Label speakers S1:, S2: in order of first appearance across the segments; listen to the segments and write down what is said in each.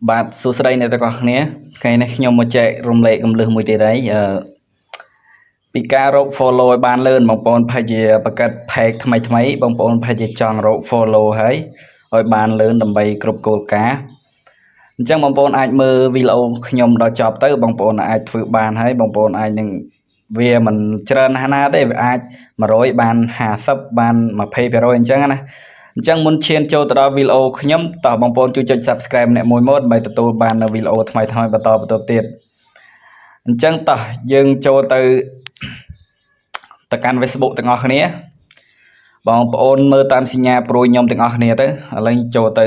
S1: បាទសួស្តីអ្នកទាំងអស់គ្នាថ្ងៃនេះខ្ញុំមកចែករំលែកកំណឹះមួយទៀតហើយពីការរក follow ឲ្យបានលឿនបងប្អូនប្រហែលជាបង្កើត page ថ្មីបងប្អូនប្រហែលជាចង់រក follow ហើយឲ្យបានលឿនដើម្បីគ្រប់គោលការណ៍អញ្ចឹងបងប្អូនអាចមើលវីដេអូខ្ញុំដល់ចប់ទៅបងប្អូនអាចធ្វើបានហើយបងប្អូនអាចនឹងវាមិនច្រើនណាស់ទេវាអាច100បាន50បាន20%អញ្ចឹងណាអញ្ចឹងមុនឈានចូលទៅដល់វីដេអូខ្ញុំតោះបងប្អូនជួយចុច Subscribe ម្នាក់មួយមកដើម្បីទទួលបាននៅវីដេអូថ្មីៗបន្តទៀតអញ្ចឹងតោះយើងចូលទៅកាន់ Facebook ទាំងអស់គ្នាបងប្អូនមើលតាមសញ្ញាព្រួយខ្ញុំទាំងអស់គ្នាទៅឥឡូវចូលទៅ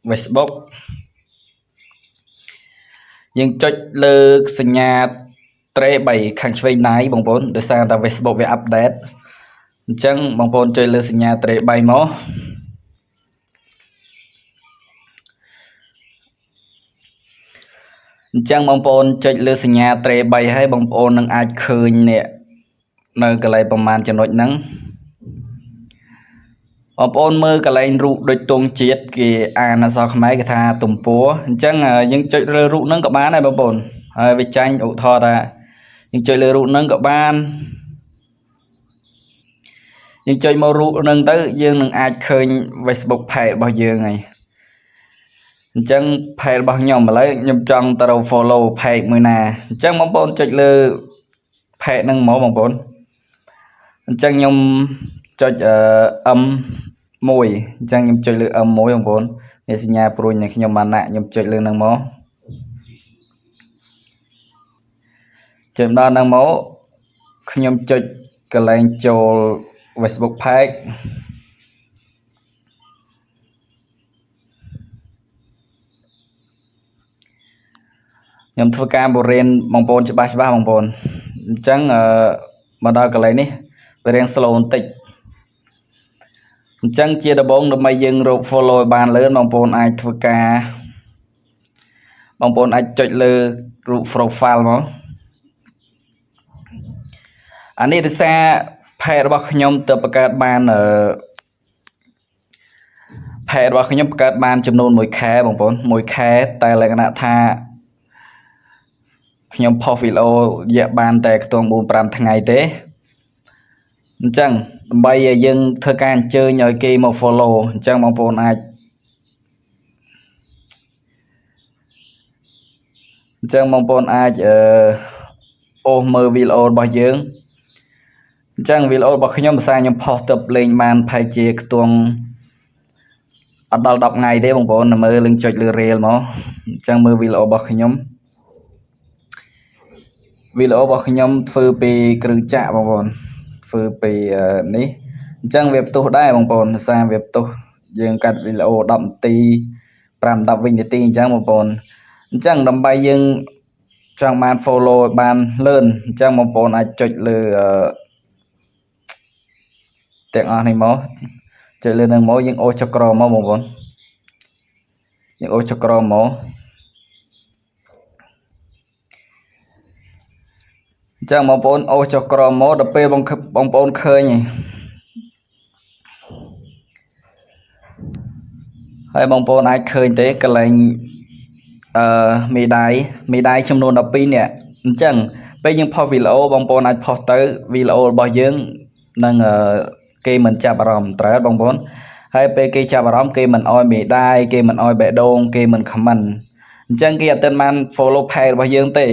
S1: Facebook យើងចុចលើសញ្ញាត្រេ3ខាងឆ្វេងដៃបងប្អូនដោយសារតែ Facebook វាអាប់ដេតអញ្ចឹងបងប្អូនចុចលើសញ្ញាត្រេ3មកអញ្ចឹងបងប្អូនចុចលើសញ្ញាត្រេ3ហើយបងប្អូននឹងអាចឃើញនេះនៅកន្លែងប្រមាណចំណុចហ្នឹងបងប្អូនមើលកន្លែងរូបដូចទង់ជាតិគេអានអក្សរខ្មែរគេថាទំព័រអញ្ចឹងយើងចុចលើរូបហ្នឹងក៏បានដែរបងប្អូនហើយវាចាញ់ឧទាហរណ៍ថាយើងចុចលើរូបហ្នឹងក៏បានយើងចុចមករូបហ្នឹងទៅយើងនឹងអាចឃើញ Facebook page របស់យើងហើយអញ្ចឹង page របស់ខ្ញុំឥឡូវខ្ញុំចង់ទៅ follow page មួយណាអញ្ចឹងបងប្អូនចុចលើ page ហ្នឹងមកបងប្អូនអញ្ចឹងខ្ញុំចុចM1 អញ្ចឹងខ្ញុំចុចលើ M1 បងប្អូននេះសញ្ញាព្រួយនៃខ្ញុំបានដាក់ខ្ញុំចុចលើហ្នឹងមកចុចដល់ហ្នឹងមកខ្ញុំចុចកន្លែងចូល Facebook page ខ្ញុំធ្វើការបរិញ្ញាបងប្អូនច្បាស់បងប្អូនអញ្ចឹងមកដល់កន្លែងនេះវារៀង slow បន្តិចអញ្ចឹងជាដំបូងដើម្បីយើងរក follow ឲ្យបានលឿនបងប្អូនអាចធ្វើការបងប្អូនអាចចុចលើរូប profile មកអានេះដោយសារ page របស់ខ្ញុំទៅបង្កើតបានpage របស់ខ្ញុំបង្កើតបានចំនួន1ខែបងប្អូន1ខែតែលក្ខណៈថាខ្ញុំផុសវីដេអូរយៈបានតែខ្ទង់ 4-5 ថ្ងៃទេអញ្ចឹងដើម្បីឲ្យយើងធ្វើការអញ្ជើញឲ្យគេមក follow អញ្ចឹងបងប្អូនអាចអូសមើលវីដេអូរបស់យើងអញ្ចឹងវីដេអូរបស់ខ្ញុំភាសាខ្ញុំផុសទៅលេងបានប្រហែលជាខ្ទង់អត់ដល់10ថ្ងៃទេបងប្អូនមើលលឹងចុចលើ reel មកអញ្ចឹងមើលវីដេអូរបស់ខ្ញុំធ្វើពីគ្រឿងចាក់បងប្អូនធ្វើពីនេះអញ្ចឹងវាផ្ទុះដែរបងប្អូនភាសាវាផ្ទុះយើងកាត់វីដេអូ10នាទី5-10វិនាទីអញ្ចឹងបងប្អូនអញ្ចឹងដើម្បីយើងចង់បាន follow ឲ្យបានលឿនអញ្ចឹងបងប្អូនអាចចុចលើទាំងអស់នេះមកចុចលើនឹងមកយើងអូសចុចក្រោមមកបងប្អូនយើងអូសចុចក្រោមមកអញ្ចឹងបងប្អូនអូសចុចក្រោមមកដល់ពេលបងប្អូនឃើញហើយបងប្អូនអាចឃើញទេកន្លែងមេដាយចំនួន12នាក់អញ្ចឹងពេលយើងផុសវីដេអូបងប្អូនអាចផុសទៅវីដេអូរបស់យើងនឹងគេមិនចាប់អារម្មណ៍ត្រូវបងប្អូនហើយពេលគេចាប់អារម្មណ៍គេមិនអោយមេដាយគេមិនអោយបេះដូងគេមិន comment អញ្ចឹងគេអត់ទាន់បាន follow page របស់យើងទេ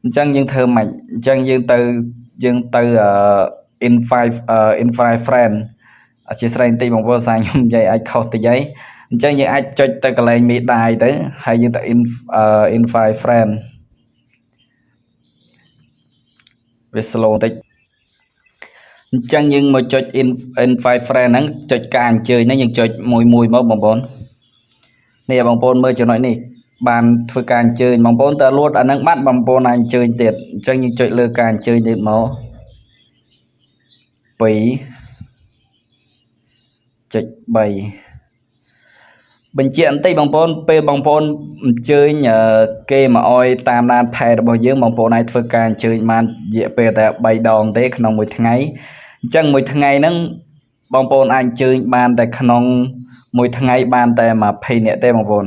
S1: អញ្ចឹងយើងធ្វើម៉េចអញ្ចឹងយើងទៅinvite friend អធិស្ឋានបន្តិចបងប្អូនសារខ្ញុំនិយាយអាចខុសតិចហើយអញ្ចឹងយើងអាចចុចទៅកន្លែងមេដាយទៅហើយយើងទៅ invite friend វា slow បន្តិចអញ្ចឹងយើងមកចុច invite friend ហ្នឹងចុចការអញ្ជើញហ្នឹងយើងចុចមួយមកបងប្អូននេះបងប្អូនមើលចំណុចនេះបានធ្វើការអញ្ជើញបងប្អូនតើលួតអាហ្នឹងបាត់បងប្អូនអាចអញ្ជើញទៀតអញ្ចឹងយើងចុចលើការអញ្ជើញទៀតមក2ចុច3បញ្ជាក់បន្តិចបងប្អូនពេលបងប្អូនអញ្ជើញគេមកអោយតាមដាន page របស់យើងបងប្អូនអាចធ្វើការអញ្ជើញបានរយៈពេលតែ3ដងទេក្នុងមួយថ្ងៃអញ្ចឹងមួយថ្ងៃហ្នឹងបងប្អូនអាចអញ្ជើញបានតែក្នុងមួយថ្ងៃបានតែ20នាក់ទេបងប្អូន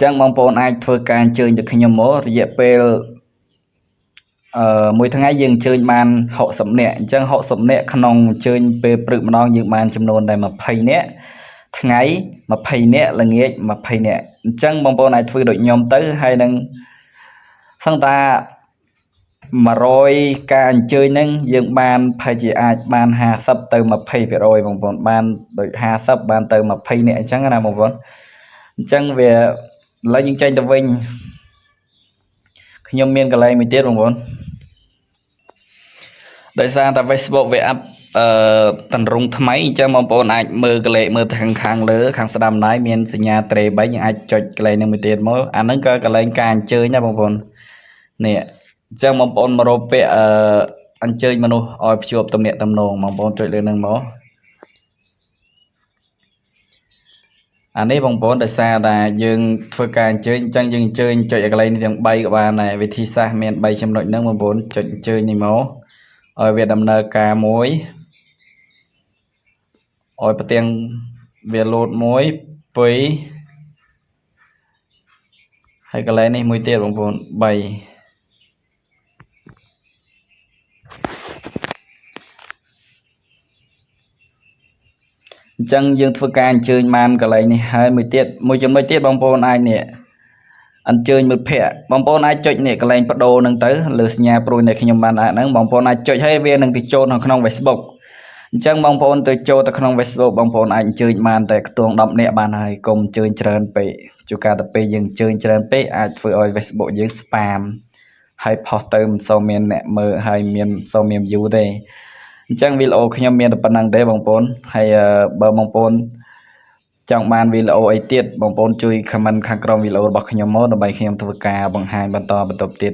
S1: ចឹងបងប្អូនអាចធ្វើការអញ្ជើញទៅខ្ញុំមករយៈពេលមួយថ្ងៃយើងអញ្ជើញបាន60នាក់អញ្ចឹង60នាក់ក្នុងអញ្ជើញពេលព្រឹកម្ដងយើងបានចំនួនតែ20នាក់ថ្ងៃ20នាក់ល្ងាច20នាក់អញ្ចឹងបងប្អូនអាចធ្វើដូចខ្ញុំទៅហើយនឹងសឹងតា100ការអញ្ជើញហ្នឹងយើងបានប្រហែលជាអាចបាន50ទៅ20%បងប្អូនបានដូច50បានទៅ20នាក់អញ្ចឹងណាបងប្អូនអញ្ចឹងវាឥឡូវយើងចេញទៅវិញខ្ញុំមានកន្លែងមួយទៀតបងប្អូនដោយសារតែ Facebook វាអាប់តម្រង់ថ្មីអញ្ចឹងបងប្អូនអាចមើលកលេសមើលទៅខាងលើខាងស្ដាំដៃមានសញ្ញាត្រេ3យើងអាចចុចកន្លែងនេះមួយទៀតមកអាហ្នឹងក៏កន្លែងការអញ្ជើញដែរបងប្អូននេះអញ្ចឹងបងប្អូនមករកពាក្យអញ្ជើញមនុស្សឲ្យភ្ជាប់ទំនាក់ទំនងបងប្អូនចុចលើហ្នឹងមកអានេះបងប្អូនដោយសារតែយើងធ្វើការអញ្ជើញអញ្ចឹងយើងអញ្ជើញចុចឲ្យកន្លែងនេះទាំង3ក៏បានដែរវិធីសាស្ត្រមាន3ចំណុចហ្នឹងបងប្អូនចុចអញ្ជើញនេះមកឲ្យវាដំណើរការមួយឲ្យប្រទាំងវាលោតមួយ2ហើយកន្លែងនេះមួយទៀតបងប្អូន3អញ្ចឹងយើងធ្វើការអញ្ជើញបានកន្លែងនេះហើយមួយចំណុចទៀតបងប្អូនអាចនេះអញ្ជើញមិត្តភ័ក្តិបងប្អូនអាចចុចនេះកន្លែងបដូរហ្នឹងទៅលើសញ្ញាព្រួយដែលខ្ញុំបានដាក់ហ្នឹងបងប្អូនអាចចុចឲ្យវានឹងទៅចូលនៅក្នុង Facebook អញ្ចឹងបងប្អូនទៅចូលទៅក្នុង Facebook បងប្អូនអាចអញ្ជើញបានតែខ្ទង់10នាក់បានហើយកុំអញ្ជើញច្រើនពេកជួនកាលទៅពេលយើងអញ្ជើញច្រើនពេកអាចធ្វើឲ្យ Facebook យើង spam ហើយផុសទៅមិនសូវមានអ្នកមើលហើយមានសូវមាន view ទេអញ្ចឹងវីដេអូខ្ញុំមានតែប៉ុណ្្នឹងទេបងប្អូនហើយបើបងប្អូនចង់បានវីដេអូអីទៀតបងប្អូនជួយ comment ខាងក្រោមវីដេអូរបស់ខ្ញុំមកដើម្បីខ្ញុំធ្វើការបង្ហាញបន្តទៀត